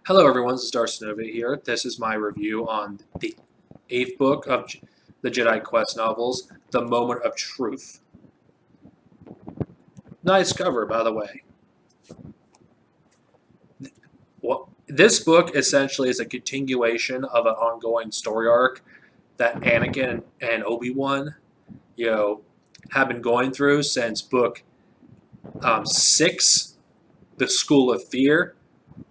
Hello everyone, this is Darcinova here. This is my review on the 8th book of the Jedi Quest novels, The Moment of Truth. Nice cover, by the way. Well, this book essentially is a continuation of an ongoing story arc that Anakin and Obi-Wan, you know, have been going through since book 6, The School of Fear,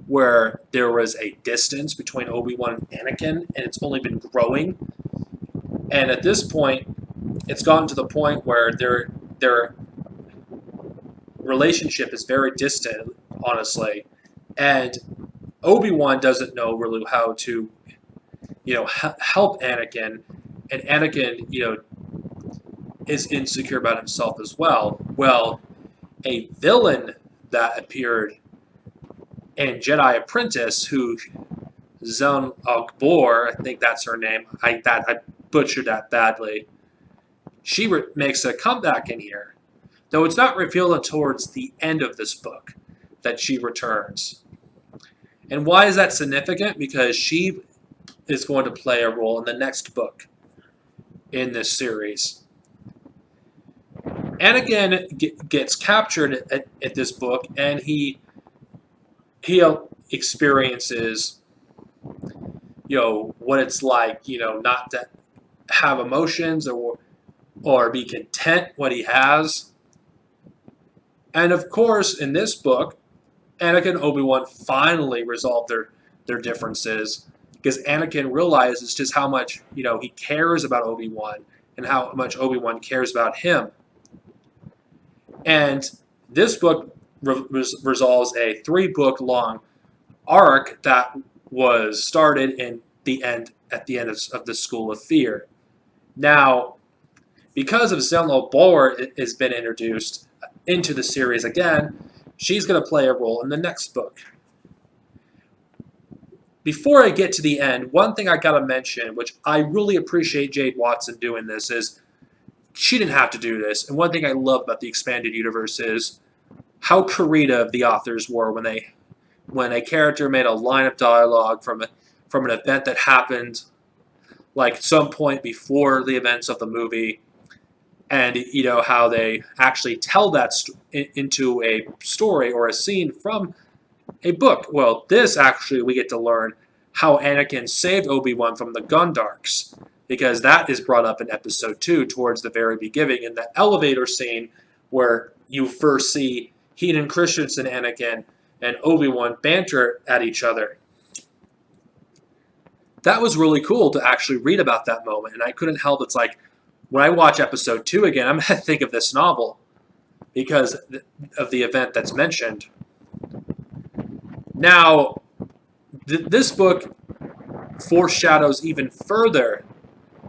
where there was a distance between Obi-Wan and Anakin, and it's only been growing. And at this point, it's gotten to the point where their relationship is very distant, honestly, and Obi-Wan doesn't know really how to, help Anakin, and Anakin, is insecure about himself as well. Well, a villain that appeared in Jedi Apprentice, who Zun Bor, I think that's her name. I butchered that badly. She makes a comeback in here, though it's not revealed until towards the end of this book that she returns. And why is that significant? Because she is going to play a role in the next book in this series. Anakin gets captured at this book, and he experiences, what it's like, not to have emotions or be content what he has. And of course, in this book, Anakin and Obi-Wan finally resolve their differences because Anakin realizes just how much, he cares about Obi-Wan and how much Obi-Wan cares about him. And this book resolves a 3-book long arc that was started at the end of the School of Fear. Now, because of Zenlo Bor has been introduced into the series again, she's going to play a role in the next book. Before I get to the end, one thing I got to mention, which I really appreciate Jade Watson doing this, is she didn't have to do this. And one thing I love about the expanded universe is how creative the authors were when a character made a line of dialogue from an event that happened like some point before the events of the movie, and how they actually tell that into a story or a scene from a book. Well, this actually we get to learn how Anakin saved Obi-Wan from the Gondarks, because that is brought up in episode 2 towards the very beginning in the elevator scene where you first see Hayden Christensen, Anakin, and Obi-Wan banter at each other. That was really cool to actually read about that moment, and I couldn't help. It's like, when I watch episode 2 again, I'm going to think of this novel because of the event that's mentioned. Now, this book foreshadows even further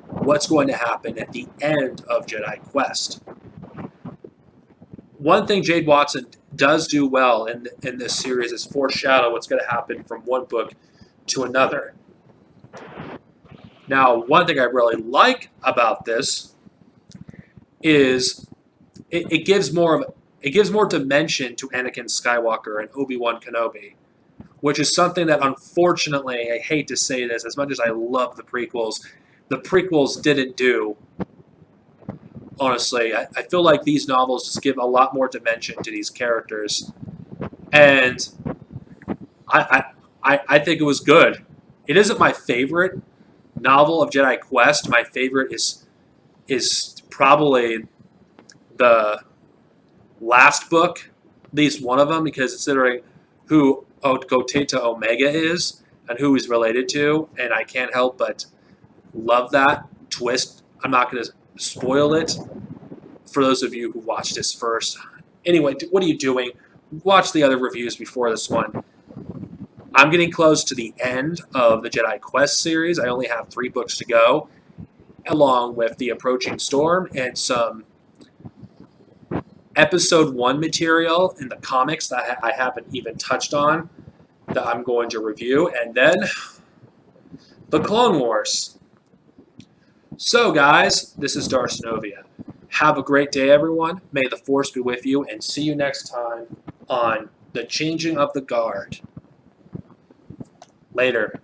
what's going to happen at the end of Jedi Quest. One thing Jade Watson does do well in this series is foreshadow what's going to happen from one book to another. Now, one thing I really like about this is it gives more dimension to Anakin Skywalker and Obi-Wan Kenobi, which is something that, unfortunately, I hate to say this, as much as I love the prequels didn't do. Honestly, I feel like these novels just give a lot more dimension to these characters, and I think it was good. It isn't my favorite novel of Jedi Quest. My favorite is probably the last book, at least one of them, because considering who Goteta Omega is and who he's related to, and I can't help but love that twist. I'm not going to spoil it for those of you who watched this first. Anyway, what are you doing? Watch the other reviews before this one. I'm getting close to the end of the Jedi Quest series. I only have 3 books to go, along with The Approaching Storm and some episode 1 material in the comics that I haven't even touched on that I'm going to review, and then the Clone Wars. So guys, this is Darcinovia. Have a great day, everyone. May the Force be with you, and see you next time on The Changing of the Guard. Later.